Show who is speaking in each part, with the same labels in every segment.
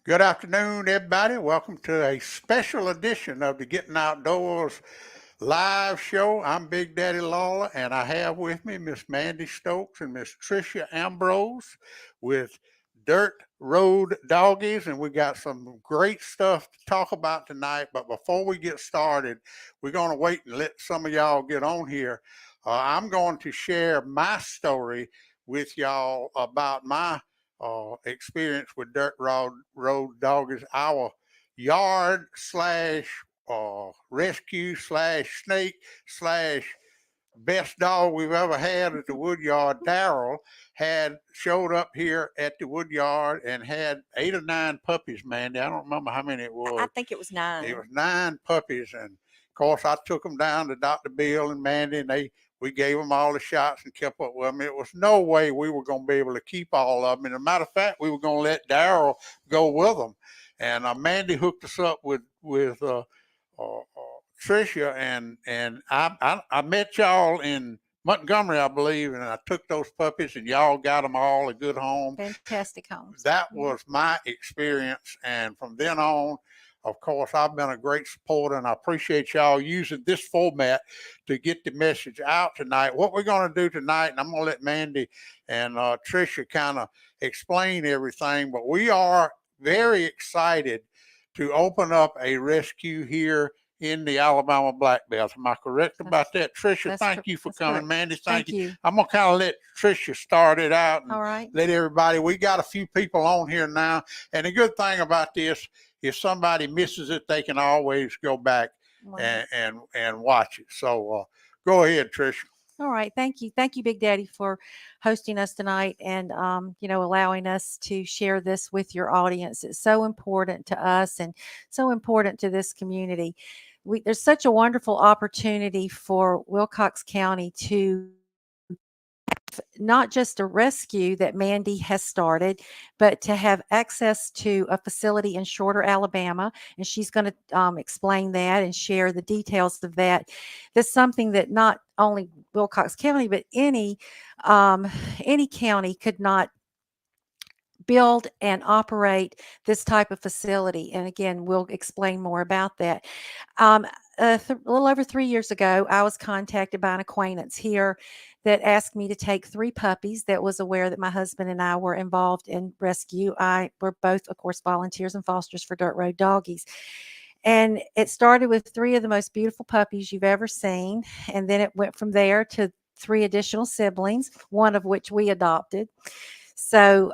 Speaker 1: Good afternoon, everybody. Welcome to a special edition of the Getting Outdoors live show. I'm Big Daddy Lawler, and I have with me Miss Mandy Stokes and Miss Trisha Ambrose with Dirt Road Doggies, and we got some great stuff to talk about tonight. But before we get started, we're going to wait and let some of y'all get on here. I'm going to share my story with y'all about my experience with Road Doggies, our yard slash rescue slash snake slash best dog we've ever had at the wood yard. Daryl had showed up here at the wood yard and had 8 or 9 puppies, Mandy. I don't remember how many it
Speaker 2: I
Speaker 1: was.
Speaker 2: think it was
Speaker 1: It
Speaker 2: 9.
Speaker 1: was 9 puppies, and of course I took them down to Dr. Bill and Mandy, and we gave them all the shots and kept up with them. It was no way we were going to be able to keep all of them. And as a matter of fact, we were going to let Daryl go with them. And Mandy hooked us up with Trisha, and I met y'all in Montgomery, I believe, and I took those puppies, and y'all got them all a good home.
Speaker 2: Fantastic homes.
Speaker 1: That was my experience, and from then on, of course, I've been a great supporter, and I appreciate y'all using this format to get the message out tonight. What we're going to do tonight, and I'm going to let Mandy and Trisha kind of explain everything, but we are very excited to open up a rescue here in the Alabama Black Belt. Am I correct about that? Trisha, thank you for coming.
Speaker 2: Correct.
Speaker 1: Mandy, thank
Speaker 2: Thank
Speaker 1: you.
Speaker 2: you.
Speaker 1: I'm going to kind of let Trisha start it out and
Speaker 2: All right.
Speaker 1: let everybody, we got a few people on here now. And the good thing about this, if somebody misses it, they can always go back
Speaker 2: Right.
Speaker 1: and watch it. So go ahead, Trisha.
Speaker 2: All right. Thank you, Big Daddy, for hosting us tonight and allowing us to share this with your audience. It's so important to us and so important to this community. There's such a wonderful opportunity for Wilcox County to not just a rescue that Mandy has started, but to have access to a facility in Shorter, Alabama. And she's going to explain that and share the details of that. That's something that not only Wilcox County, but any county could not build and operate this type of facility. And again, we'll explain more about that. Um, a little over 3 years ago, I was contacted by an acquaintance here that asked me to take 3 puppies that was aware that my husband and I were involved in rescue. We're both, of course, volunteers and fosters for Dirt Road Doggies. And it started with 3 of the most beautiful puppies you've ever seen. And then it went from there to 3 additional siblings, one of which we adopted. So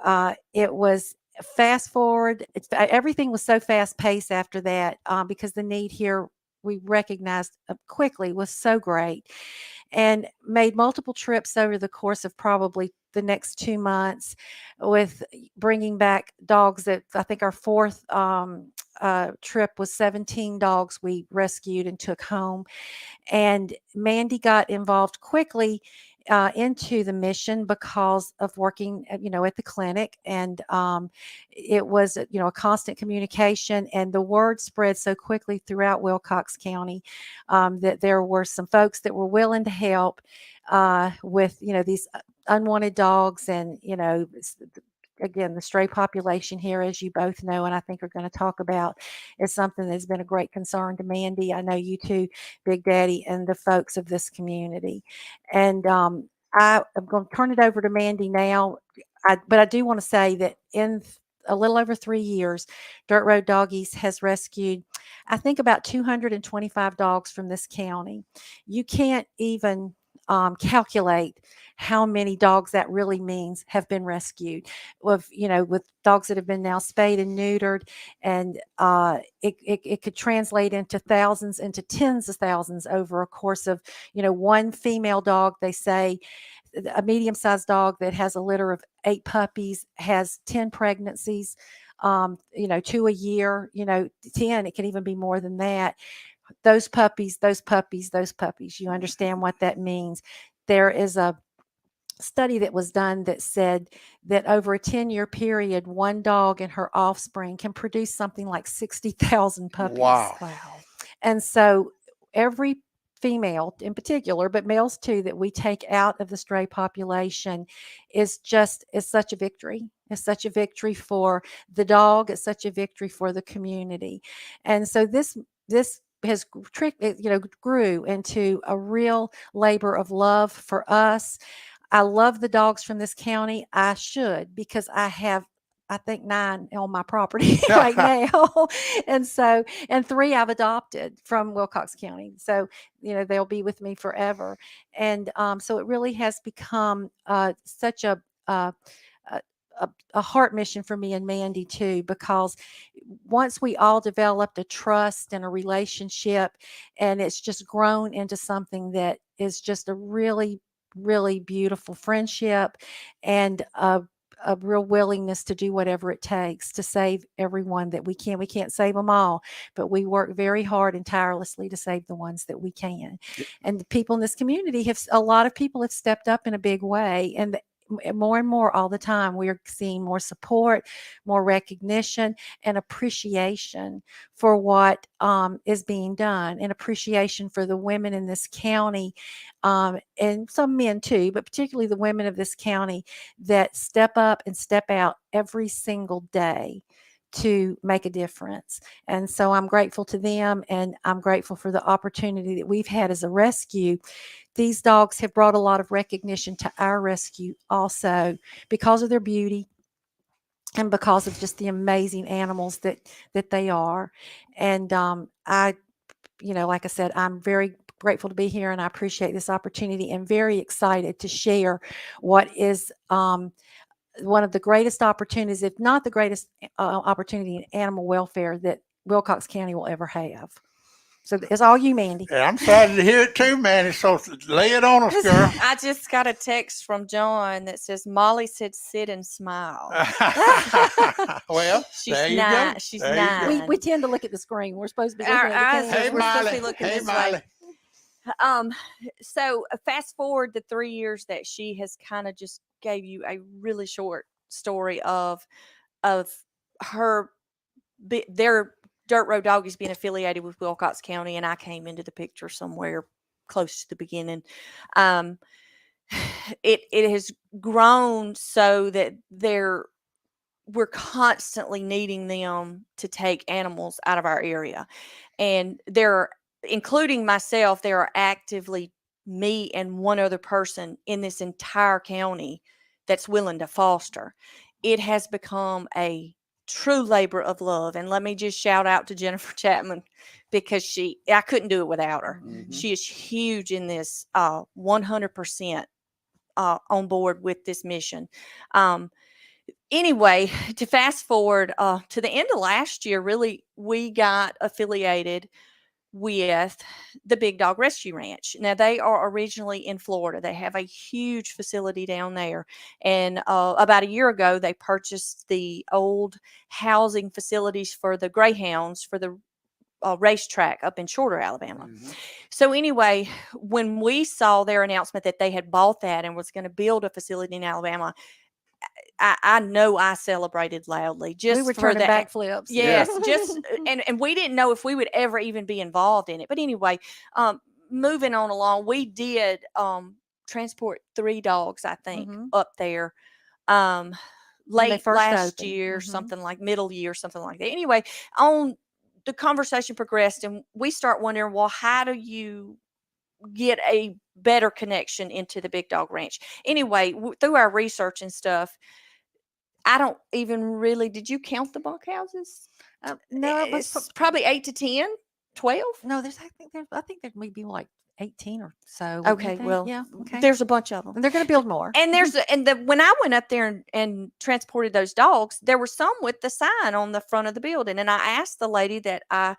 Speaker 2: it was fast forward. Everything was so fast paced after that because the need here we recognized quickly was so great, and made multiple trips over the course of probably the next 2 months with bringing back dogs. That I think our fourth trip was 17 dogs we rescued and took home. And Mandy got involved quickly into the mission because of working, at the clinic, and it was, a constant communication, and the word spread so quickly throughout Wilcox County that there were some folks that were willing to help with, these unwanted dogs, and again, the stray population here, as you both know, and I think are going to talk about, is something that's been a great concern to Mandy. I know you too, Big Daddy, and the folks of this community. And I am going to turn it over to Mandy now. But I do want to say that in a little over 3 years, Dirt Road Doggies has rescued, I think, about 225 dogs from this county. You can't even calculate how many dogs that really means have been rescued with dogs that have been now spayed and neutered, and it could translate into thousands, into tens of thousands over a course of one female dog. They say a medium-sized dog that has a litter of 8 puppies has 10 pregnancies, 2 a year, 10, it can even be more than that. Those puppies, those puppies, those puppies. You understand what that means. There is a study that was done that said that over a 10-year period, one dog and her offspring can produce something like 60,000 puppies.
Speaker 1: Wow.
Speaker 2: And so every female in particular, but males too, that we take out of the stray population is such a victory. It's such a victory for the dog. It's such a victory for the community. And so this has grew into a real labor of love for us. I love the dogs from this county. I should, because I have, I think, 9 on my property right now. And 3 I've adopted from Wilcox County. So, they'll be with me forever. And so it really has become such uh, a, a heart mission for me and Mandy too, because once we all developed a trust and a relationship, and it's just grown into something that is just a really, really beautiful friendship, and a real willingness to do whatever it takes to save everyone that we can. We can't save them all, but we work very hard and tirelessly to save the ones that we can. And the people in this community a lot of people have stepped up in a big way. And more and more all the time, we are seeing more support, more recognition, and appreciation for what is being done, and appreciation for the women in this county, and some men too, but particularly the women of this county that step up and step out every single day to make a difference. And so I'm grateful to them, and I'm grateful for the opportunity that we've had as a rescue. These dogs have brought a lot of recognition to our rescue also, because of their beauty and because of just the amazing animals that they are. And like I said, I'm very grateful to be here, and I appreciate this opportunity, and very excited to share what is one of the greatest opportunities, if not the greatest opportunity in animal welfare that Wilcox County will ever have. So it's all you, Mandy.
Speaker 1: Yeah, I'm excited to hear it too, Mandy. So lay it on us, girl.
Speaker 3: I just got a text from John that says Molly said sit and smile.
Speaker 1: Well,
Speaker 3: She's
Speaker 1: there you
Speaker 3: 9.
Speaker 1: go.
Speaker 3: She's
Speaker 1: There you go.
Speaker 3: 9.
Speaker 2: We tend to look at the screen. We're supposed to be looking
Speaker 3: Our
Speaker 2: at the
Speaker 3: eyes
Speaker 2: camera.
Speaker 1: Hey,
Speaker 3: we're supposed to
Speaker 1: Miley.
Speaker 3: be looking
Speaker 1: Hey,
Speaker 3: this
Speaker 1: Miley.
Speaker 3: way. So fast forward the 3 years that she has kind of just gave you a really short story of her their Dirt Road Doggies being affiliated with Wilcox County, and I came into the picture somewhere close to the beginning. Um, it has grown so that we're constantly needing them to take animals out of our area, and they're, including myself, there are actively me and one other person in this entire county that's willing to foster. It has become a true labor of love, and let me just shout out to Jennifer Chapman, because I couldn't do it without her.
Speaker 1: Mhm.
Speaker 3: She is huge in this, 100% on board with this mission. Anyway, to fast forward to the end of last year, really, we got affiliated with the Big Dog Rescue Ranch. Now, they are originally in Florida. They have a huge facility down there. And about a year ago, they purchased the old housing facilities for the greyhounds for the racetrack up in Shorter, Alabama.
Speaker 1: Mm-hmm.
Speaker 3: So anyway, when we saw their announcement that they had bought that and was going to build a facility in Alabama, I know I celebrated loudly. Just
Speaker 2: We were
Speaker 3: for
Speaker 2: turning
Speaker 3: that.
Speaker 2: backflips.
Speaker 3: Yes, just and we didn't know if we would ever even be involved in it. But anyway, moving on along, we did transport 3 dogs, I think, up there. Late last
Speaker 2: opened.
Speaker 3: year, something like middle year, something like that. Anyway, on the conversation progressed, and we start wondering, well, how do you get a better connection into the Big Dog Ranch? Anyway, through our research and stuff, I don't even really, did you count the bunkhouses?
Speaker 2: No, it
Speaker 3: It's
Speaker 2: was
Speaker 3: probably 8 to 10, 12.
Speaker 2: no. I think there may be like 18 or so.
Speaker 3: Okay, well,
Speaker 2: yeah, okay.
Speaker 3: there's a bunch of them.
Speaker 2: And they're going to build more.
Speaker 3: And when I went up there and transported those dogs, there were some with the sign on the front of the building. And I asked the lady that I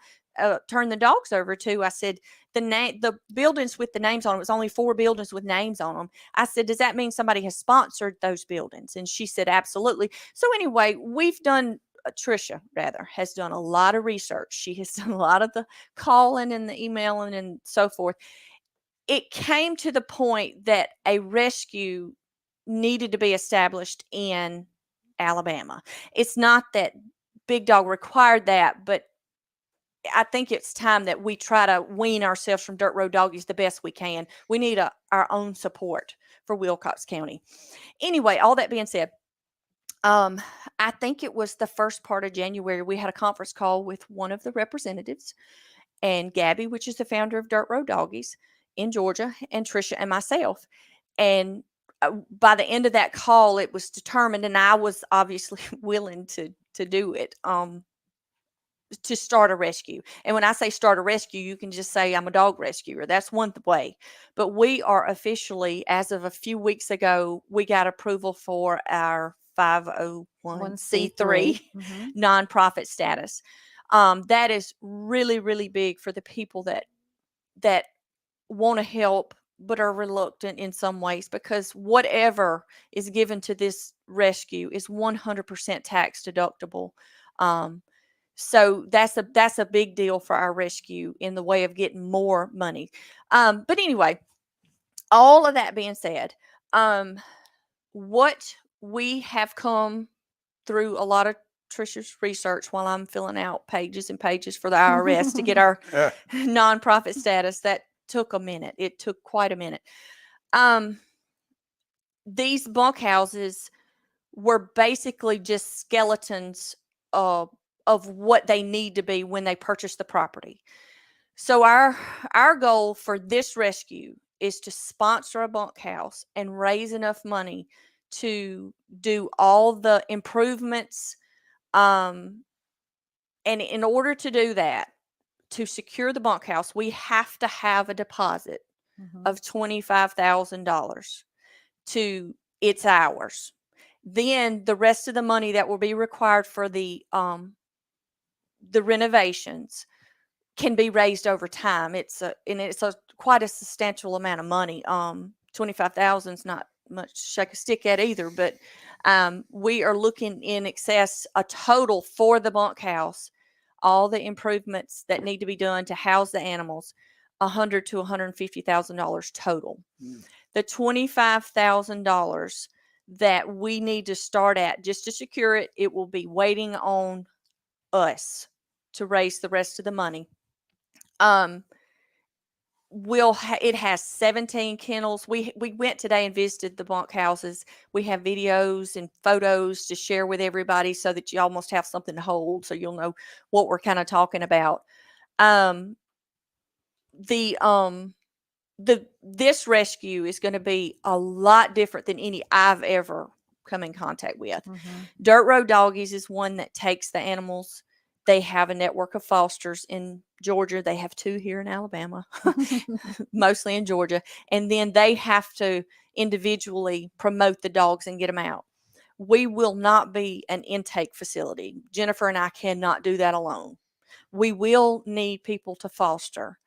Speaker 3: turned the dogs over to, I said, the buildings with the names on them, it was only 4 buildings with names on them. I said, does that mean somebody has sponsored those buildings? And she said, absolutely. So anyway, Trisha rather has done a lot of research. She has done a lot of the calling and the emailing and so forth. It came to the point that a rescue needed to be established in Alabama. It's not that Big Dog required that, but I think it's time that we try to wean ourselves from Dirt Road Doggies the best we can. We need our own support for Wilcox County. Anyway, all that being said, I think it was the first part of January, we had a conference call with one of the representatives, and Gabby, which is the founder of Dirt Road Doggies in Georgia, and Trisha and myself. And by the end of that call, it was determined, and I was obviously willing to do it. To start a rescue. And when I say start a rescue, you can just say I'm a dog rescuer. That's one way. But we are officially, as of a few weeks ago, we got approval for our 501c3 nonprofit status. That is really, really big for the people that want to help but are reluctant in some ways, because whatever is given to this rescue is 100% tax deductible. So that's a big deal for our rescue in the way of getting more money. But anyway, all of that being said, what we have come through a lot of Trisha's research while I'm filling out pages and pages for the IRS to get our nonprofit status, that took a minute. It took quite a minute. These bunkhouses were basically just skeletons of what they need to be when they purchase the property. So our goal for this rescue is to sponsor a bunkhouse and raise enough money to do all the improvements. And in order to do that, to secure the bunkhouse, we have to have a deposit of $25,000 to it's ours. Then the rest of the money that will be required for the renovations can be raised over time. It's quite a substantial amount of money. 25,000 is not much to shake a stick at either, but we are looking in excess a total for the bunkhouse, all the improvements that need to be done to house the animals, $100,000 to $150,000 total. The $25,000 that we need to start at just to secure it, it will be waiting on us to raise the rest of the money. It has 17 kennels. We went today and visited the bunkhouses. We have videos and photos to share with everybody so that you almost have something to hold, so you'll know what we're kind of talking about. This rescue is going to be a lot different than any I've ever come in contact with. Dirt Road Doggies is one that takes the animals. They have a network of fosters in Georgia. They have 2 here in Alabama, mostly in Georgia. And then they have to individually promote the dogs and get them out. We will not be an intake facility. Jennifer and I cannot do that alone. We will need people to foster.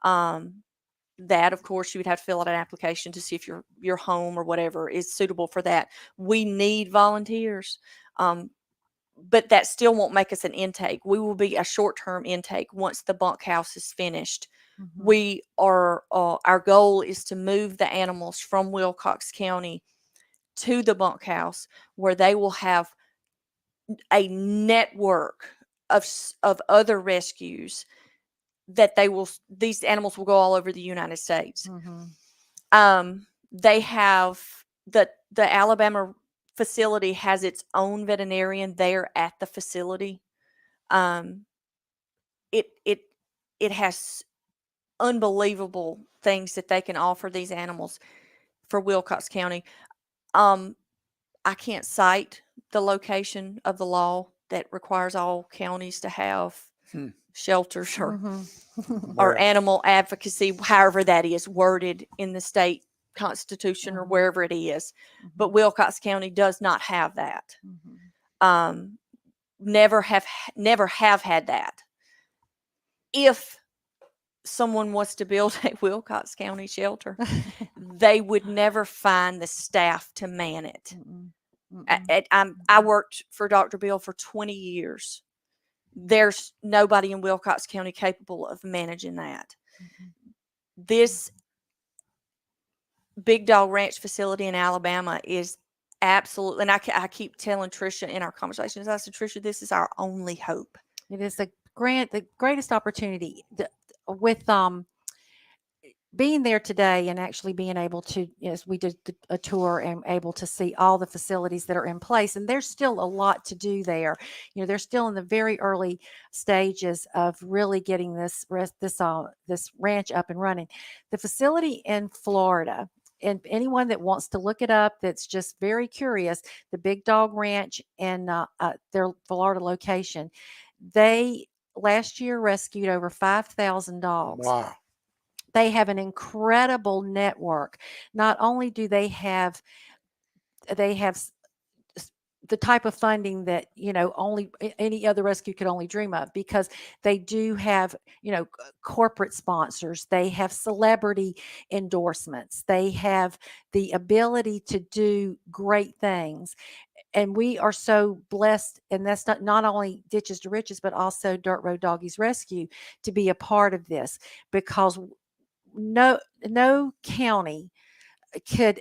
Speaker 3: That, of course, you would have to fill out an application to see if your home or whatever is suitable for that. We need volunteers. But that still won't make us an intake. We will be a short-term intake once the bunkhouse is finished. We are our goal is to move the animals from Wilcox County to the bunkhouse, where they will have a network of other rescues that these animals will go all over the United States. They have the Alabama facility has its own veterinarian there at the facility. It has unbelievable things that they can offer these animals for Wilcox County. I can't cite the location of the law that requires all counties to have shelters or animal advocacy, however that is worded in the state constitution or wherever it is. But Wilcox County does not have that. Never have had that. If someone was to build a Wilcox County shelter, they would never find the staff to man it. I worked for Dr. Bill for 20 years. There's nobody in Wilcox County capable of managing that. This Big Dog Ranch facility in Alabama is absolutely, and I keep telling Trisha in our conversations, I said, Trisha, this is our only hope.
Speaker 2: It is the the greatest opportunity with being there today and actually being able to, yes, we did a tour and able to see all the facilities that are in place. And there's still a lot to do there. They're still in the very early stages of really getting this ranch up and running. The facility in Florida, and anyone that wants to look it up, that's just very curious, the Big Dog Ranch and their Florida location, they last year rescued over 5,000 dogs.
Speaker 1: Wow.
Speaker 2: They have an incredible network. Not only do they have the type of funding that only any other rescue could only dream of, because they do have corporate sponsors, they have celebrity endorsements, they have the ability to do great things. And we are so blessed, and that's not only Ditches to Riches, but also Dirt Road Doggies Rescue, to be a part of this, because no county could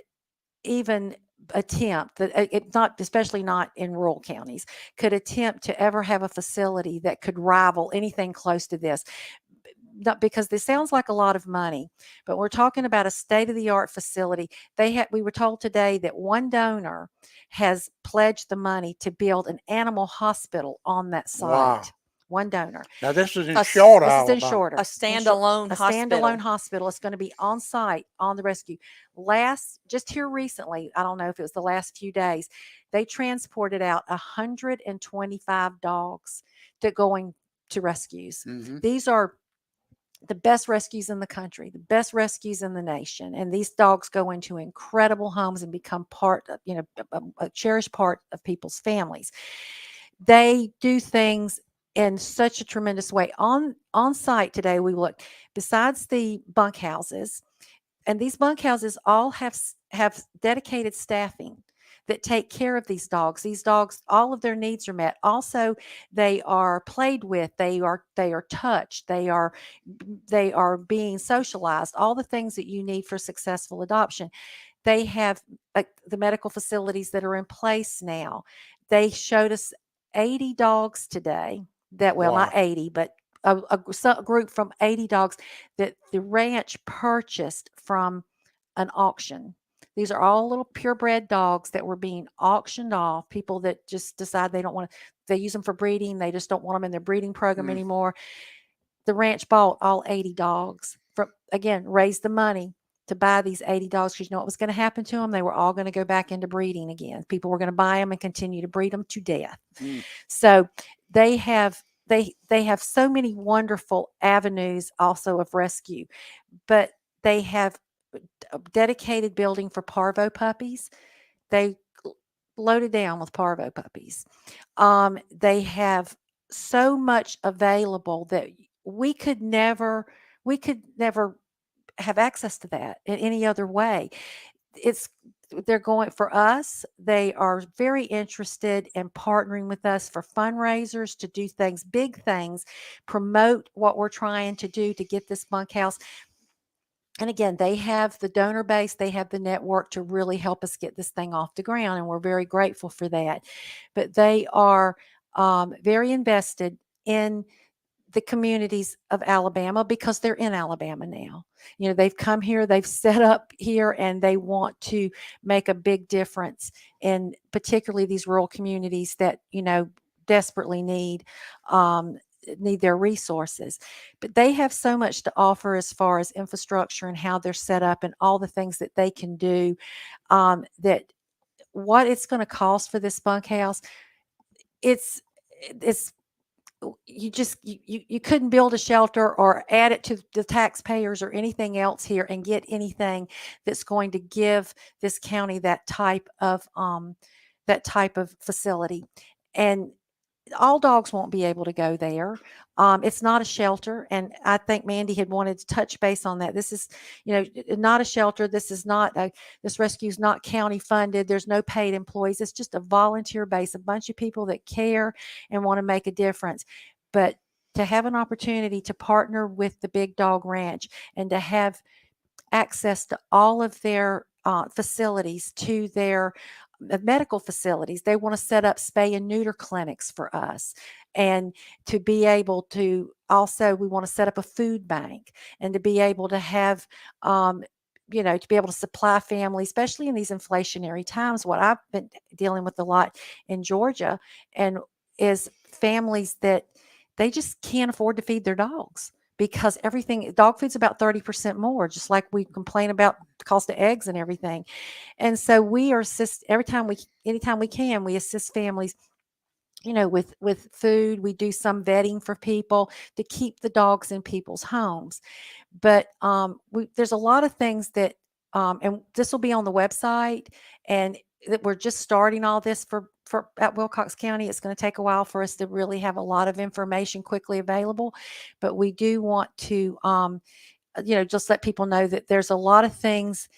Speaker 2: even attempt that, not especially not in rural counties, could attempt to ever have a facility that could rival anything close to this. Not because this sounds like a lot of money, but we're talking about a state-of-the-art facility. We were told today that one donor has pledged the money to build an animal hospital on that site.
Speaker 1: Wow.
Speaker 2: One donor.
Speaker 1: Now this is in
Speaker 3: A-
Speaker 1: short,
Speaker 2: This is in
Speaker 1: Alabama.
Speaker 2: Shorter.
Speaker 3: A standalone
Speaker 2: A
Speaker 3: hospital.
Speaker 2: standalone hospital. It's going to be on site on the rescue. Just here recently, I don't know if it was the last few days, they transported out 125 dogs going to rescues.
Speaker 1: Mhm.
Speaker 2: These are the best rescues in the country, the best rescues in the nation. And these dogs go into incredible homes and become part of, a cherished part of people's families. They do things in such a tremendous way. On site today, we looked, besides the bunkhouses, and these bunkhouses all have dedicated staffing that take care of these dogs. These dogs, all of their needs are met. Also, they are played with, they are touched, they are being socialized, all the things that you need for successful adoption. They have the medical facilities that are in place now. They showed us 80 dogs today well,
Speaker 1: Wow.
Speaker 2: not 80, but a group from 80 dogs that the ranch purchased from an auction. These are all little purebred dogs that were being auctioned off. People that just decide they don't want to, they use them for breeding. They just don't want them in their breeding program anymore. The ranch bought all 80 dogs raised the money to buy these 80 dogs, because you know what was going to happen to them? They were all going to go back into breeding again. People were going to buy them and continue to breed them to death. So they have so many wonderful avenues also of rescue, but they have a dedicated building for parvo puppies. They loaded down with parvo puppies. They have so much available that we could never have access to that in any other way. They're going for us. They are very interested in partnering with us for fundraisers, to do things, big things, promote what we're trying to do to get this bunkhouse. And again, they have the donor base, they have the network to really help us get this thing off the ground, and we're very grateful for that. But they are very invested in the communities of Alabama, because they're in Alabama now. They've come here, they've set up here, and they want to make a big difference in particularly these rural communities that, desperately need their resources. But they have so much to offer as far as infrastructure and how they're set up and all the things that they can do, that what it's going to cost for this bunkhouse, it's you couldn't build a shelter or add it to the taxpayers or anything else here and get anything that's going to give this county that type of facility. And all dogs won't be able to go there. It's not a shelter, and I think Mandy had wanted to touch base on that. This is, not a shelter. This is not this rescue is not county funded. There's no paid employees. It's just a volunteer base, a bunch of people that care and want to make a difference. But to have an opportunity to partner with the Big Dog Ranch and to have access to all of their facilities, to their medical facilities. They want to set up spay and neuter clinics for us. And to be able to also, we want to set up a food bank, and to be able to have, um, to be able to supply families, especially in these inflationary times. What I've been dealing with a lot in Georgia, and is families that they just can't afford to feed their dogs, because everything, dog food's about 30% more, just like we complain about the cost of eggs and everything. And so we are assist anytime we can, we assist families, with food. We do some vetting for people to keep the dogs in people's homes. But there's a lot of things that, and this will be on the website, and that we're just starting all this for at Wilcox County. It's going to take a while for us to really have a lot of information quickly available, but we do want to, just let people know that there's a lot of things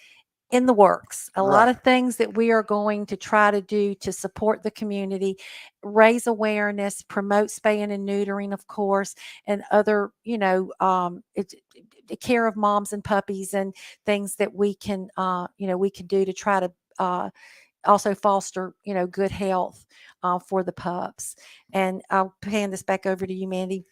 Speaker 2: in the works, a lot
Speaker 1: Right.
Speaker 2: of things that we are going to try to do to support the community, raise awareness, promote spaying and neutering, of course, and other, the care of moms and puppies, and things that we can, we can do to try to also foster, good health for the pups. And I'll hand this back over to you, Mandy.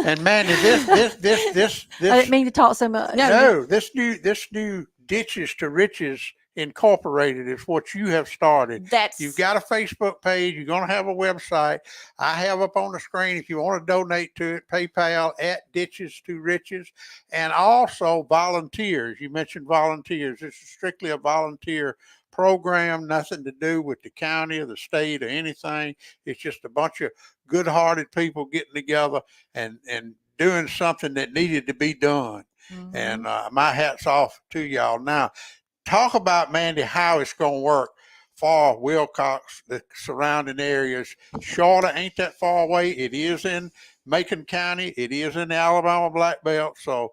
Speaker 1: And Mandy, this
Speaker 2: I didn't mean to talk so much.
Speaker 1: no, this new Ditches to Riches Incorporated is what you have started. You've got a Facebook page. You're going to have a website. I have up on the screen, if you want to donate to it, PayPal at Ditches to Riches, and also volunteers. You mentioned volunteers. This is strictly a volunteer program, nothing to do with the county or the state or anything. It's just a bunch of good-hearted people getting together and doing something that needed to be done.
Speaker 2: Mm-hmm.
Speaker 1: And my hat's off to y'all. Now, talk about, Mandy, how it's going to work for Wilcox, the surrounding areas. Shorter ain't that far away. It is in Macon County. It is in the Alabama Black Belt. So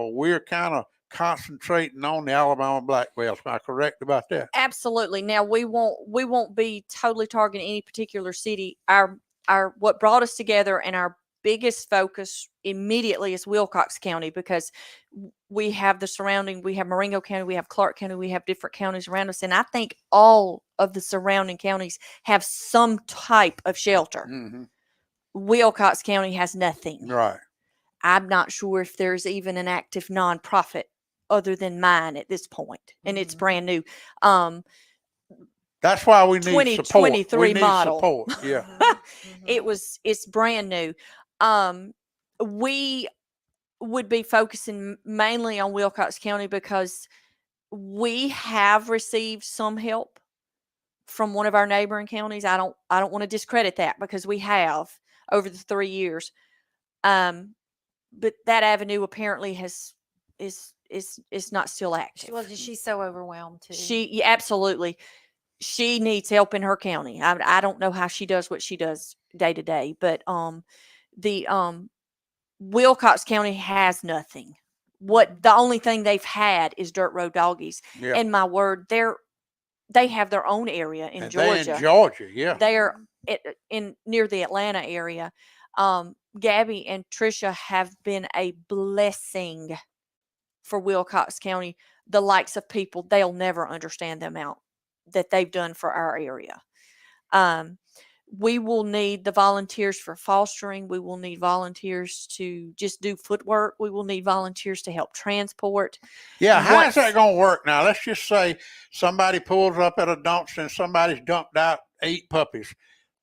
Speaker 1: we're kind of concentrating on the Alabama Black Belt. Am I correct about that?
Speaker 3: Absolutely. Now we won't be totally targeting any particular city. Our what brought us together, and our biggest focus immediately is Wilcox County, because we have the surrounding, we have Marengo County, we have Clark County, we have different counties around us. And I think all of the surrounding counties have some type of shelter.
Speaker 1: Mm-hmm.
Speaker 3: Wilcox County has nothing.
Speaker 1: Right.
Speaker 3: I'm not sure if there's even an active nonprofit other than mine at this point, and it's brand new.
Speaker 1: That's why we need support.
Speaker 3: 2023
Speaker 1: We need
Speaker 3: model.
Speaker 1: support. Yeah.
Speaker 3: It's brand new. We would be focusing mainly on Wilcox County, because we have received some help from one of our neighboring counties. I don't want to discredit that, because we have over the 3 years. But that avenue apparently is not still active.
Speaker 2: Well, she's so overwhelmed too.
Speaker 3: Yeah, absolutely. She needs help in her county. I don't know how she does what she does day to day, but the Wilcox County has nothing. The only thing they've had is Dirt Road Doggies.
Speaker 1: Yeah.
Speaker 3: And my word, they have their own area in Georgia.
Speaker 1: They're in Georgia, yeah.
Speaker 3: They're in near the Atlanta area. Gabby and Trisha have been a blessing for Wilcox County. The likes of people, they'll never understand the amount that they've done for our area. We will need the volunteers for fostering. We will need volunteers to just do footwork. We will need volunteers to help transport.
Speaker 1: Yeah, how's that going to work now? Let's just say somebody pulls up at a dumpster and somebody's dumped out 8 puppies.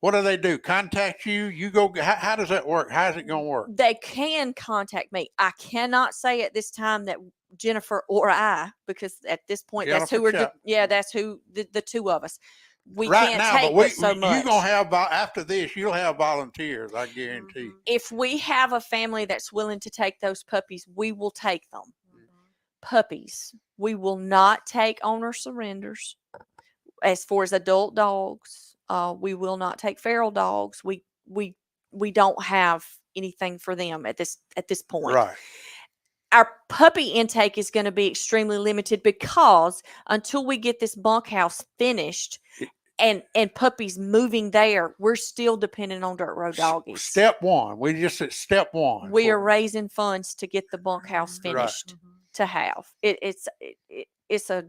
Speaker 1: What do they do? Contact you? You go? How does that work? How's it going to work?
Speaker 3: They can contact me. I cannot say at this time that Jennifer or I, because at this point,
Speaker 1: Jennifer
Speaker 3: that's who we're. That's who the two of us. We
Speaker 1: right
Speaker 3: can't
Speaker 1: now,
Speaker 3: take
Speaker 1: but
Speaker 3: so much.
Speaker 1: You're going to have, after this, you'll have volunteers, I guarantee.
Speaker 3: If we have a family that's willing to take those puppies, we will take them. Puppies. We will not take owner surrenders. As far as adult dogs, we will not take feral dogs. We don't have anything for them at this point.
Speaker 1: Right.
Speaker 3: Our puppy intake is going to be extremely limited, because until we get this bunkhouse finished and puppies moving there, we're still dependent on Dirt Road Doggies.
Speaker 1: Step one. We just at step one.
Speaker 3: We are raising funds to get the bunkhouse finished to have. It's a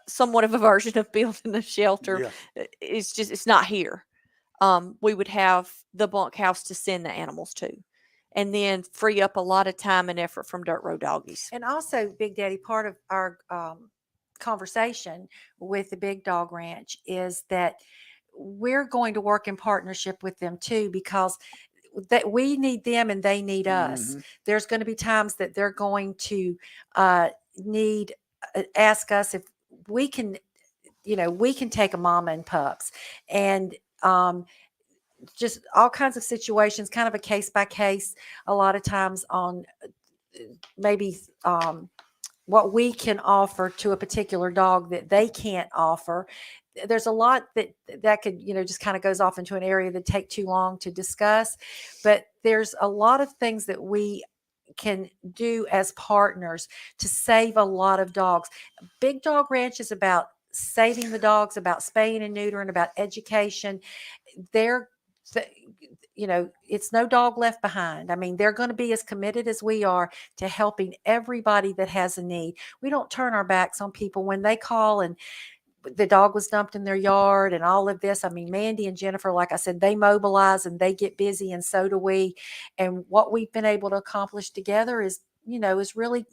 Speaker 3: somewhat of a version of building a shelter.
Speaker 1: Yeah.
Speaker 3: It's not here. we would have the bunkhouse to send the animals to, and then free up a lot of time and effort from Dirt Road Doggies.
Speaker 2: And also, Big Daddy, part of our conversation with the Big Dog Ranch is that we're going to work in partnership with them too, because that we need them and they need us.
Speaker 1: Mhm.
Speaker 2: There's going to be times that they're going to need ask us if we can, we can take a mama and pups, and just all kinds of situations, kind of a case by case, a lot of times on maybe what we can offer to a particular dog that they can't offer. There's a lot that could, just kind of goes off into an area that take too long to discuss, but there's a lot of things that we can do as partners to save a lot of dogs. Big Dog Ranch is about saving the dogs, about spaying and neutering, about education. They're it's no dog left behind. I mean, they're going to be as committed as we are to helping everybody that has a need. We don't turn our backs on people when they call and the dog was dumped in their yard and all of this. I mean, Mandy and Jennifer, like I said, they mobilize and they get busy, and so do we. And what we've been able to accomplish together is really,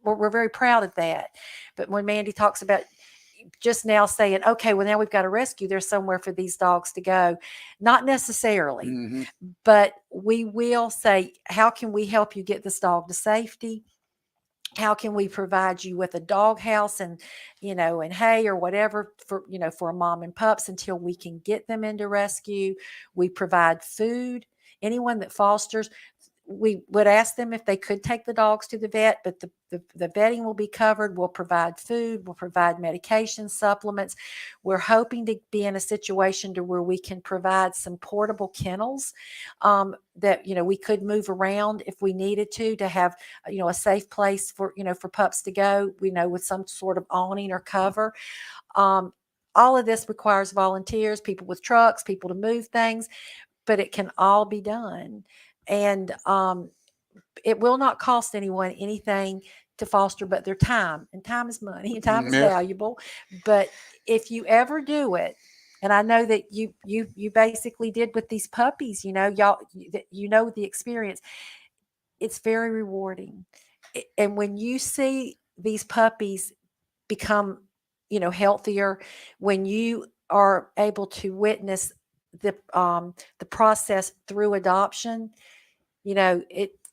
Speaker 2: we're very proud of that. But when Mandy talks about just now saying, okay, well, now we've got a rescue, there's somewhere for these dogs to go. Not necessarily,
Speaker 1: Mhm.
Speaker 2: but we will say, how can we help you get this dog to safety? How can we provide you with a dog house and, and hay or whatever for a mom and pups until we can get them into rescue? We provide food. Anyone that fosters, we would ask them if they could take the dogs to the vet, but the vetting will be covered. We'll provide food. We'll provide medication, supplements. We're hoping to be in a situation to where we can provide some portable kennels that, we could move around if we needed to have, a safe place for pups to go, with some sort of awning or cover. All of this requires volunteers, people with trucks, people to move things, but it can all be done. And it will not cost anyone anything to foster but their time, and time is money and time is
Speaker 1: Yes.
Speaker 2: valuable. But if you ever do it, and I know that you basically did with these puppies, y'all, the experience, it's very rewarding. And when you see these puppies become, healthier, when you are able to witness the process through adoption,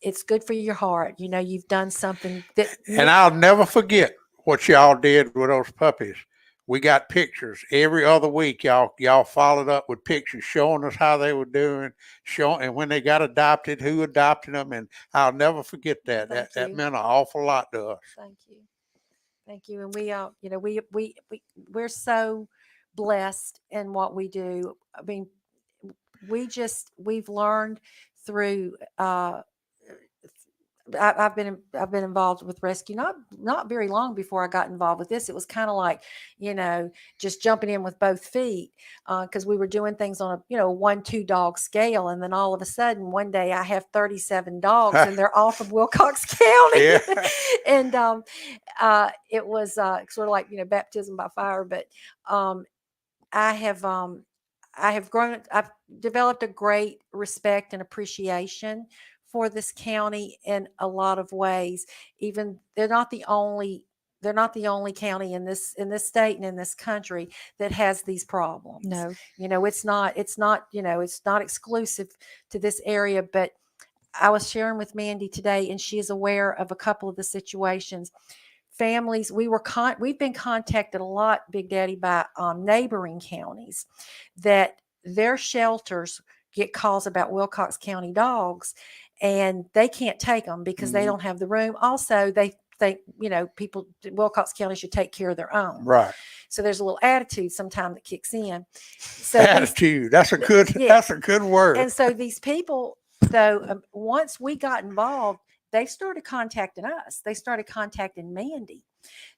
Speaker 2: it's good for your heart. You've done something that
Speaker 1: And I'll never forget what y'all did with those puppies. We got pictures every other week. Y'all followed up with pictures showing us how they were doing, and when they got adopted, who adopted them, and I'll never forget that.
Speaker 2: Thank
Speaker 1: That
Speaker 2: you.
Speaker 1: meant an awful lot to us.
Speaker 2: Thank you. Thank you. And we're so blessed in what we do. I mean, we've learned through I've been involved with rescue not very long before I got involved with this. It was kind of like, just jumping in with both feet, because we were doing things on a 1-2 dog scale, and then all of a sudden one day I have 37 dogs and they're all from Wilcox County.
Speaker 1: Yeah.
Speaker 2: And it was sort of like baptism by fire. But I have grown. I've developed a great respect and appreciation for this county in a lot of ways. Even they're not the only county in this state and in this country that has these problems.
Speaker 3: No.
Speaker 2: It's not exclusive to this area. But I was sharing with Mandy today, and she is aware of a couple of the situations. Families, we've been contacted a lot, Big Daddy, by neighboring counties that their shelters get calls about Wilcox County dogs, and they can't take them because they
Speaker 1: Mhm.
Speaker 2: don't have the room. Also, they think people Wilcox County should take care of their own.
Speaker 1: Right.
Speaker 2: So there's a little attitude sometimes that kicks in. So these,
Speaker 1: Attitude. That's a good.
Speaker 2: Yeah.
Speaker 1: That's a good word.
Speaker 2: and so these people, though, once we got involved, they started contacting us. They started contacting Mandy.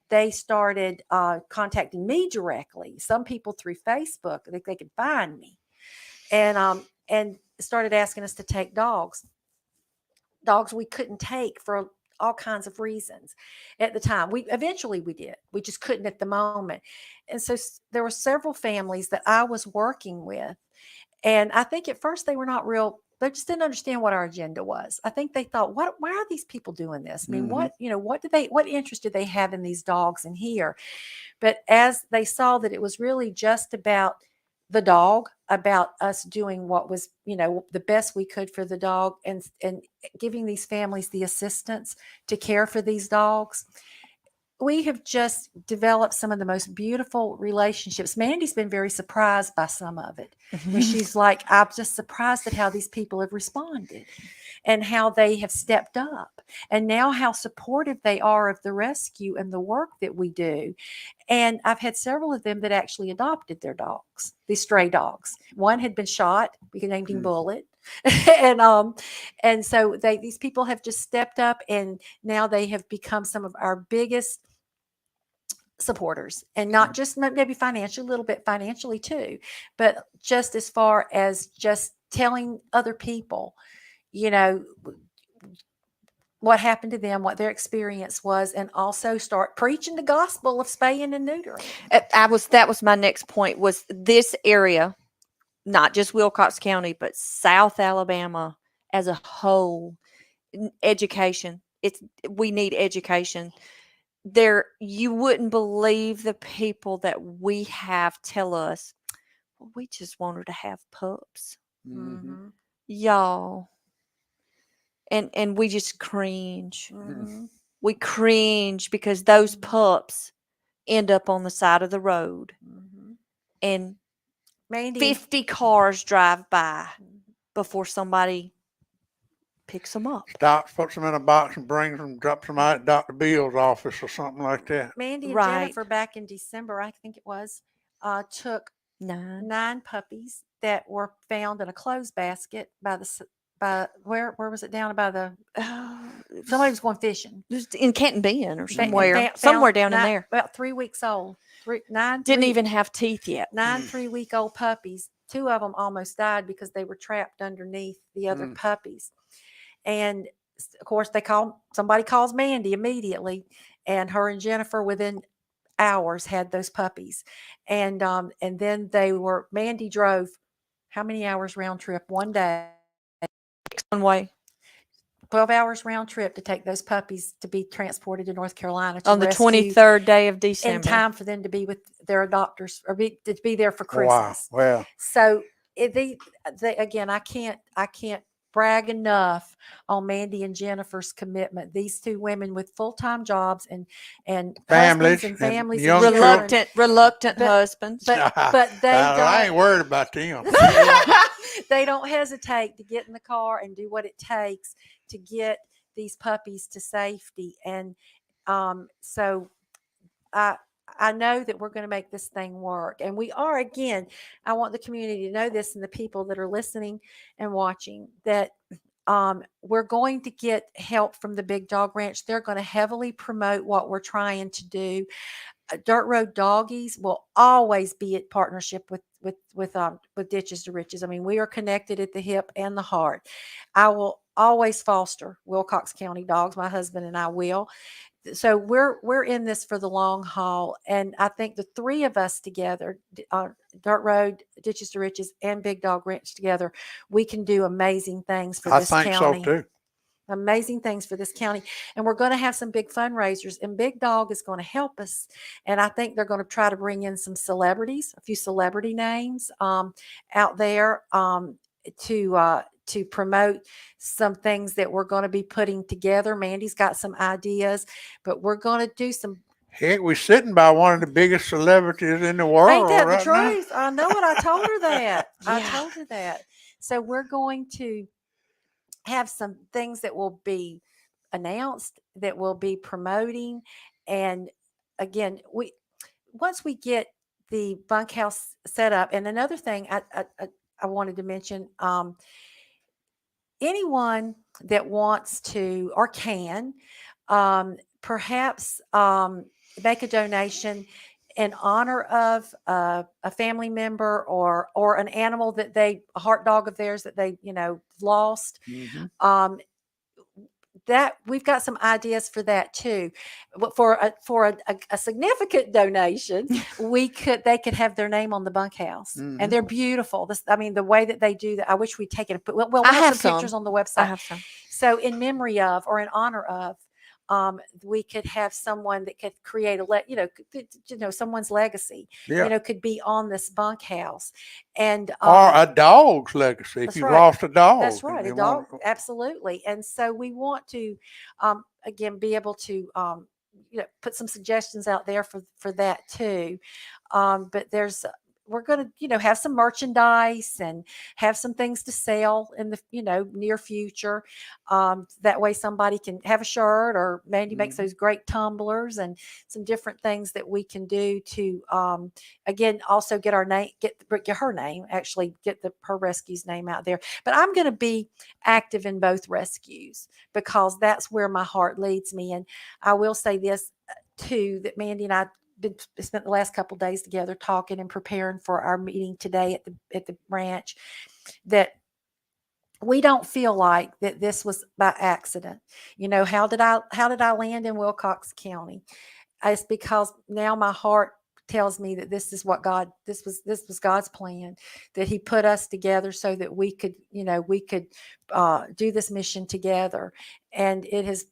Speaker 2: They started contacting me directly. Some people through Facebook, they could find me, and started asking us to take dogs we couldn't take for all kinds of reasons at the time. We did. We just couldn't at the moment. And so there were several families that I was working with And I think at first they were not real, they just didn't understand what our agenda was. I think they thought, why are these people doing this? I mean,
Speaker 1: Mhm.
Speaker 2: what interest do they have in these dogs in here? But as they saw that it was really just about the dog, about us doing what was, the best we could for the dog, and giving these families the assistance to care for these dogs, we have just developed some of the most beautiful relationships. Mandy's been very surprised by some of it. And she's like, I'm just surprised at how these people have responded and how they have stepped up, and now how supportive they are of the rescue and the work that we do. And I've had several of them that actually adopted their dogs, these stray dogs. One had been shot, we named him
Speaker 1: Mm.
Speaker 2: Bullet. And so these people have just stepped up, and now they have become some of our biggest supporters, and not just maybe financially, a little bit financially too, but just as far as just telling other people, you know, what happened to them, what their experience was, and also start preaching the gospel of spaying and neutering.
Speaker 3: That was my next point, was this area, not just Wilcox County, but South Alabama as a whole. Education. We need education. You wouldn't believe the people that we have tell us, well, we just want her to have pups.
Speaker 1: Mhm.
Speaker 3: Y'all. And we just cringe.
Speaker 2: Mm-hmm.
Speaker 3: We cringe because those pups end up on the side of the road,
Speaker 2: Mm-hmm.
Speaker 3: and
Speaker 2: Mandy,
Speaker 3: 50 cars drive by before somebody picks them up.
Speaker 1: Stops, puts them in a box, and brings them, drops them out at Dr. Bill's office or something like that.
Speaker 2: Mandy and
Speaker 3: Right.
Speaker 2: Jennifer back in December, I think it was, took 9 puppies that were found in a clothes basket by where was it, down by the somebody was going fishing
Speaker 3: Just in Canton Bend or
Speaker 2: and
Speaker 3: somewhere,
Speaker 2: found
Speaker 3: somewhere down in
Speaker 2: 9
Speaker 3: there.
Speaker 2: about 3 weeks old.
Speaker 3: Didn't even have teeth yet.
Speaker 2: 9 3-week-old puppies. 2 of them almost died because they were trapped underneath the other puppies. And of course, somebody calls Mandy immediately, and her and Jennifer within hours had those puppies. And then Mandy drove how many hours round trip one day?
Speaker 3: One way
Speaker 2: 12 hours round trip to take those puppies to be transported to North Carolina to
Speaker 3: on the
Speaker 2: rescue
Speaker 3: 23rd day of
Speaker 2: in
Speaker 3: December.
Speaker 2: time for them to be with their adopters, or to be there for
Speaker 1: Wow.
Speaker 2: Christmas.
Speaker 1: Well,
Speaker 2: So again, I can't brag enough on Mandy and Jennifer's commitment. These 2 women with full-time jobs and
Speaker 1: families
Speaker 2: husbands and families
Speaker 1: young
Speaker 2: and
Speaker 1: children.
Speaker 2: children.
Speaker 3: Reluctant
Speaker 2: But-
Speaker 3: husbands.
Speaker 2: But they
Speaker 1: I ain't
Speaker 2: don't
Speaker 1: worried about them.
Speaker 2: they don't hesitate to get in the car and do what it takes to get these puppies to safety. And so I know that we're going to make this thing work. And we are. Again, I want the community to know this, and the people that are listening and watching, that we're going to get help from the Big Dog Ranch. They're going to heavily promote what we're trying to do. Dirt Road Doggies will always be in partnership with Ditches to Riches. I mean, we are connected at the hip and the heart. I will always foster Wilcox County dogs. My husband and I will. So we're in this for the long haul, and I think the 3 of us together, Dirt Road, Ditches to Riches, and Big Dog Ranch together, we can do amazing things for
Speaker 1: I
Speaker 2: this
Speaker 1: think
Speaker 2: county.
Speaker 1: so too.
Speaker 2: Amazing things for this county. And we're going to have some big fundraisers, and Big Dog is going to help us. And I think they're going to try to bring in some celebrities, a few celebrity names out there to promote some things that we're going to be putting together. Mandy's got some ideas, but we're going to do some.
Speaker 1: Heck, we're sitting by one of the biggest celebrities in the world.
Speaker 2: Ain't that
Speaker 1: right
Speaker 2: the truth? I know it. I told her that. I
Speaker 3: Yeah.
Speaker 2: told her that. So we're going to have some things that will be announced, that we'll be promoting. And again, once we get the bunkhouse set up. And another thing I wanted to mention, anyone that wants to or can perhaps make a donation in honor of a family member or an animal a heart dog of theirs that they lost.
Speaker 1: now.
Speaker 2: Um, that we've got some ideas for that too. But for a significant donation, they could have their name on the bunkhouse, and they're beautiful. I mean, the way that they do that, I wish we'd taken it. But we'll
Speaker 3: I
Speaker 2: have
Speaker 3: have
Speaker 2: some pictures
Speaker 3: some.
Speaker 2: on the
Speaker 3: I
Speaker 2: website.
Speaker 3: have some.
Speaker 2: So in memory of, or in honor of, we could have someone that could create someone's legacy,
Speaker 1: Yeah.
Speaker 2: could be on this bunkhouse. And
Speaker 1: Or a dog's legacy if
Speaker 2: that's
Speaker 1: you've
Speaker 2: right.
Speaker 1: lost a dog.
Speaker 2: That's right.
Speaker 1: and
Speaker 2: A
Speaker 1: you
Speaker 2: dog.
Speaker 1: want-
Speaker 2: Absolutely. And so we want to, again, be able to, put some suggestions out there for that too. But we're going to, have some merchandise and have some things to sell in the, near future. That way somebody can have a shirt, or Mandy makes those great tumblers, and some different things that we can do to, again, also get our name, get her name, actually get her rescue's name out there. But I'm going to be active in both rescues because that's where my heart leads me. And I will say this too, that Mandy and I spent the last couple of days together talking and preparing for our meeting today at the ranch, that we don't feel like that this was by accident. How did I land in Wilcox County? It's because now my heart tells me that this was God's plan, that he put us together so that we could do this mission together. And it has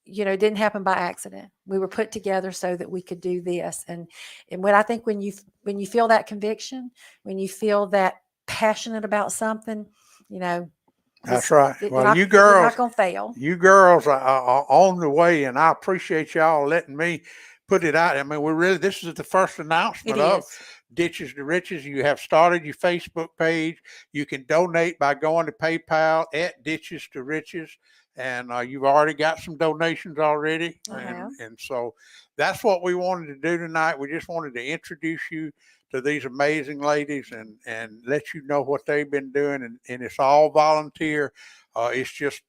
Speaker 2: it didn't happen by accident. We were put together so that we could do this. And when I think when you feel that conviction, when you feel that passionate about something,
Speaker 1: That's right. Well, you
Speaker 2: you're
Speaker 1: girls,
Speaker 2: not gonna fail.
Speaker 1: you girls are on the way, and I appreciate y'all letting me put it out. I mean, this is the first announcement of Ditches to Riches. You have started your Facebook page. You can donate by going to PayPal at Ditches to Riches. And you've already got some donations already. And so that's what we wanted to do tonight. We just wanted to introduce you to these amazing ladies and let you know what they've been doing. And it's all volunteer. It's just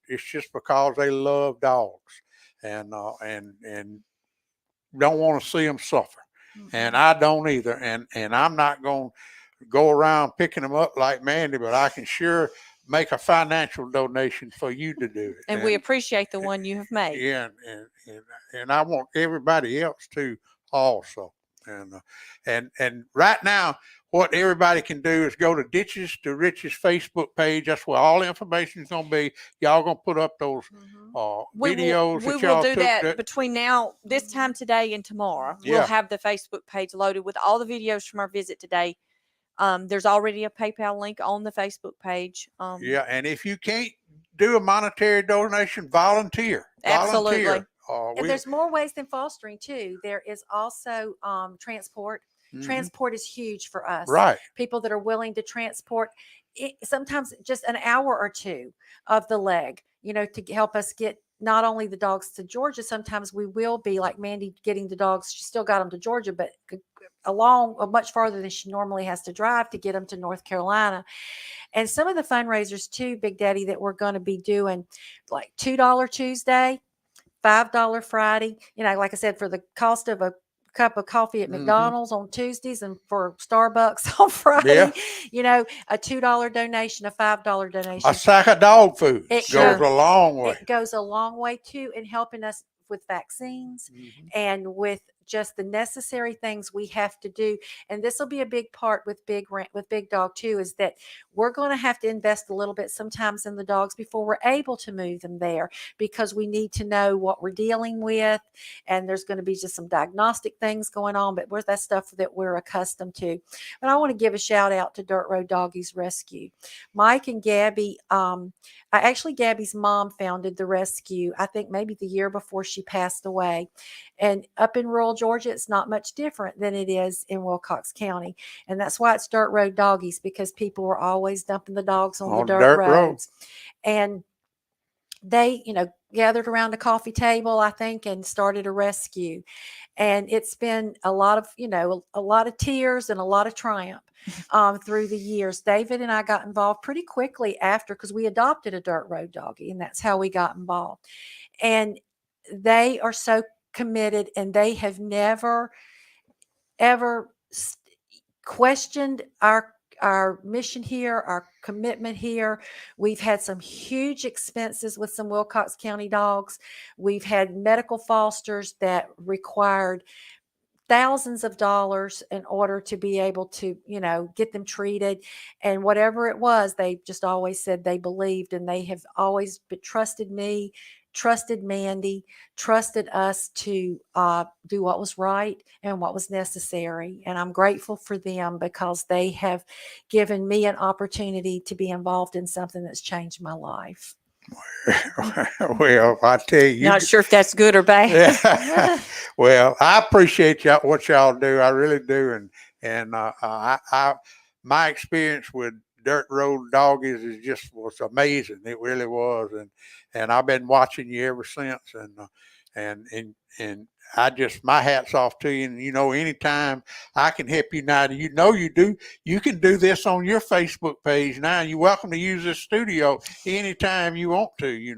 Speaker 1: because they love dogs and don't want to see them suffer. And I don't either. And I'm not going to go around picking them up like Mandy, but I can sure make a financial donation for you to do it.
Speaker 3: And we appreciate the one you have made.
Speaker 1: Yeah, and I want everybody else to also. And right now, what everybody can do is go to Ditches to Riches Facebook page. That's where all the information is going to be. Y'all going to put up those videos.
Speaker 3: We will do that between this time today and tomorrow.
Speaker 1: Yeah.
Speaker 3: We'll have the Facebook page loaded with all the videos from our visit today. There's already a PayPal link on the Facebook page.
Speaker 1: Yeah, and if you can't do a monetary donation, volunteer.
Speaker 3: Absolutely.
Speaker 2: And there's more ways than fostering too. There is also transport. Transport is huge for us.
Speaker 1: Right.
Speaker 2: People that are willing to transport sometimes just an hour or two of the leg, to help us get not only the dogs to Georgia. Sometimes we will be like Mandy getting the dogs. She still got them to Georgia, but much farther than she normally has to drive to get them to North Carolina. And some of the fundraisers too, Big Daddy, that we're going to be doing, like $2 Tuesday, $5 Friday, like I said, for the cost of a cup of coffee at McDonald's on Tuesdays, and for Starbucks on Friday, a $2 donation, a $5 donation.
Speaker 1: A sack of dog food goes a long way.
Speaker 2: It goes a long way too in helping us with vaccines and with just the necessary things we have to do. And this will be a big part with Big Dog too, is that we're going to have to invest a little bit sometimes in the dogs before we're able to move them there, because we need to know what we're dealing with. And there's going to be just some diagnostic things going on, but that's stuff that we're accustomed to. But I want to give a shout out to Dirt Road Doggies Rescue. Mike and Gabby, Gabby's mom founded the rescue, I think maybe the year before she passed away. And up in rural Georgia, it's not much different than it is in Wilcox County. And that's why it's Dirt Road Doggies, because people were always dumping the dogs on the dirt roads. And they, gathered around a coffee table, I think, and started a rescue. And it's been a lot of tears and a lot of triumph through the years. David and I got involved pretty quickly after, because we adopted a Dirt Road Doggie, and that's how we got involved. And they are so committed, and they have never, ever questioned our our mission here, our commitment here. We've had some huge expenses with some Wilcox County dogs. We've had medical fosters that required thousands of dollars in order to be able to, get them treated. And whatever it was, they just always said they believed, and they have always trusted me, trusted Mandy, trusted us to do what was right and what was necessary. And I'm grateful for them because they have given me an opportunity to be involved in something that's changed my life.
Speaker 1: Well, I tell you,
Speaker 3: Not sure if that's good or bad.
Speaker 1: yeah. Well, I appreciate y'all, what y'all do. I really do. And my experience with Dirt Road Doggies was amazing. It really was. And I've been watching you ever since. And my hat's off to you. And anytime I can help you now, you do. You can do this on your Facebook page now. You're welcome to use this studio anytime you want to.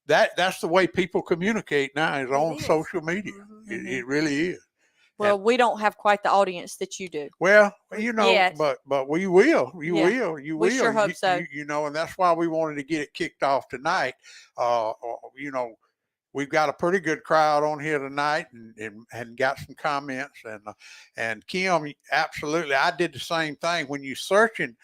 Speaker 1: That's the way people communicate now is on social media.
Speaker 2: Mm-hmm.
Speaker 1: It really is.
Speaker 3: Well, we don't have quite the audience that you do.
Speaker 1: Well,
Speaker 3: Yet.
Speaker 1: but we will. You
Speaker 3: Yeah.
Speaker 1: will. You
Speaker 3: We
Speaker 1: will.
Speaker 3: sure hope so.
Speaker 1: And that's why we wanted to get it kicked off tonight. We've got a pretty good crowd on here tonight, and got some comments. And Kim, absolutely, I did the same thing. When you're searching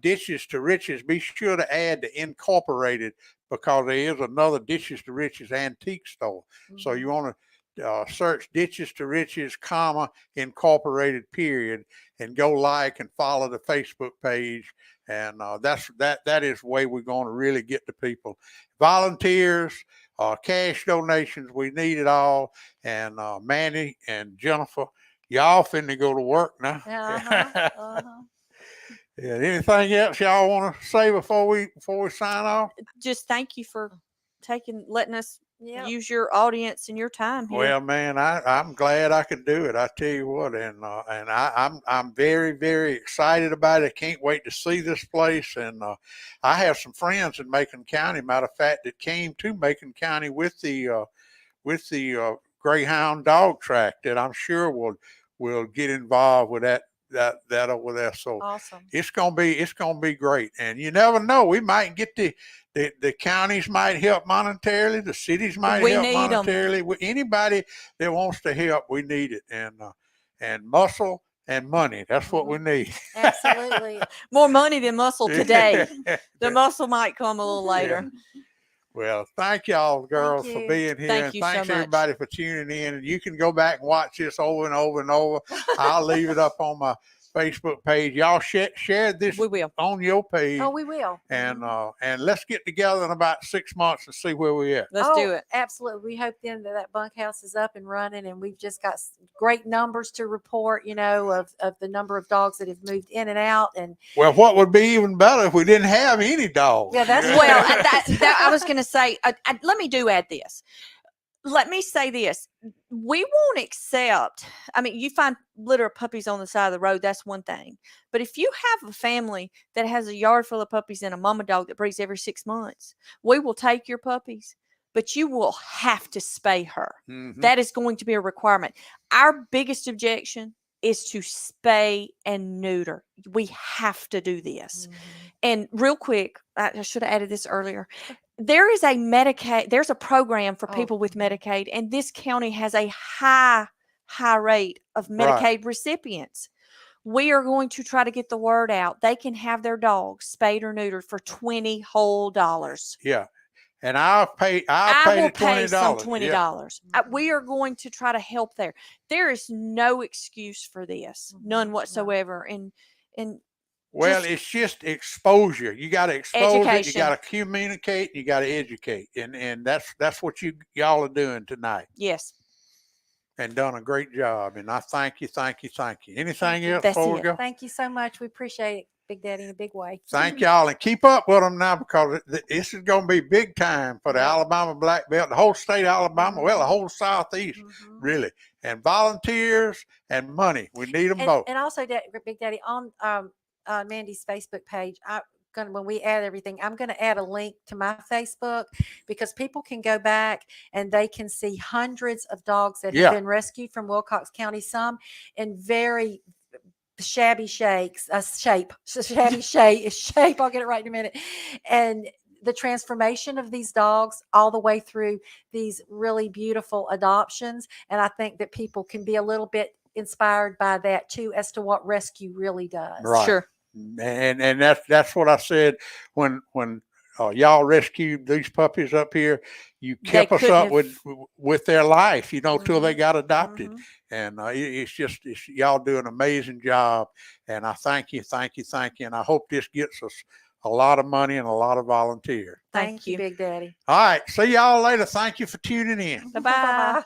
Speaker 1: Ditches to Riches, be sure to add the Incorporated, because there is another Ditches to Riches antique store. Mm-hmm. So you want to search Ditches to Riches, Incorporated, period, and go like and follow the Facebook page. And that is the way we're going to really get to people. Volunteers, cash donations, we need it all. And Mandy and Jennifer, y'all finna go to work now. Yeah. Anything else y'all want to say before we sign off?
Speaker 3: Just thank you for letting us use your audience and your time here.
Speaker 1: Well, man, I'm glad I could do it. I tell you what, and I'm very, very excited about it. I can't wait to see this place. And I have some friends in Macon County, matter of fact, that came to Macon County with the Greyhound dog track that I'm sure will get involved with that over there. So
Speaker 2: awesome.
Speaker 1: It's gonna be great. And you never know, we might get the counties might help monetarily, the cities might help monetarily. Anybody that wants to help, we need it. And muscle and money, that's what we need.
Speaker 2: Absolutely.
Speaker 3: More money than muscle today. The muscle might come a little later.
Speaker 1: Yeah. Well, thank y'all, girls, for being here.
Speaker 3: Thank
Speaker 1: and
Speaker 3: you
Speaker 1: thanks
Speaker 3: so much.
Speaker 1: everybody for tuning in. And you can go back and watch this over and over and over. I'll leave it up on my Facebook page. Y'all share this on your page.
Speaker 2: Oh, we will.
Speaker 1: And let's get together in about 6 months and see where we're at.
Speaker 3: Let's do it.
Speaker 2: Absolutely. We hope then that bunkhouse is up and running, and we've just got great numbers to report, of the number of dogs that have moved in and out. And
Speaker 1: well, what would be even better if we didn't have any dogs?
Speaker 2: Yeah, that's
Speaker 3: well. I was going to say. Let me add this. Let me say this. We won't accept, you find litter of puppies on the side of the road, that's one thing. But if you have a family that has a yard full of puppies and a mama dog that breeds every 6 months, we will take your puppies, but you will have to spay her. Mm-hmm. That is going to be a requirement. Our biggest objection is to spay and neuter. We have to do this. Mm-hmm. And real quick, I should have added this earlier. There's a program for people with Medicaid, and this county has a high rate of Medicaid recipients. We are going to try to get the word out. They can have their dogs spayed or neutered for $20 whole.
Speaker 1: Yeah. And I will pay
Speaker 3: some $20. Yeah. We are going to try to help there. There is no excuse for this, none whatsoever. And
Speaker 1: well, it's just exposure. You got to expose it. You got to communicate. You got to educate, and that's what y'all are doing tonight.
Speaker 3: Yes,
Speaker 1: and done a great job. And I thank you. Anything else before we go?
Speaker 2: Thank you so much. We appreciate it, Big Daddy, in a big way.
Speaker 1: Thank y'all, and keep up with them now, because this is going to be big time for the Alabama black belt, the whole state of Alabama, well, the whole Southeast, really. And volunteers and money, we need them both.
Speaker 2: And also, Big Daddy, on Mandy's Facebook page, when we add everything, I'm going to add a link to my Facebook, because people can go back and they can see hundreds of dogs that have been rescued from Wilcox County, some in very shabby shakes, shabby shape. I'll get it right in a minute. And the transformation of these dogs all the way through these really beautiful adoptions. And I think that people can be a little bit inspired by that too, as to what rescue really does.
Speaker 1: Right.
Speaker 3: Sure.
Speaker 1: And that's what I said when y'all rescued these puppies up here. You kept us
Speaker 3: couldn't
Speaker 1: up
Speaker 3: have-
Speaker 1: with their life, you know, till they
Speaker 3: Mhm.
Speaker 1: got adopted.
Speaker 3: Mhm.
Speaker 1: And it's y'all do an amazing job. And I thank you. And I hope this gets us a lot of money and a lot of volunteers.
Speaker 3: Thank
Speaker 2: Thank you,
Speaker 3: you.
Speaker 2: Big Daddy.
Speaker 1: All right. See y'all later. Thank you for tuning in.
Speaker 3: Bye-bye.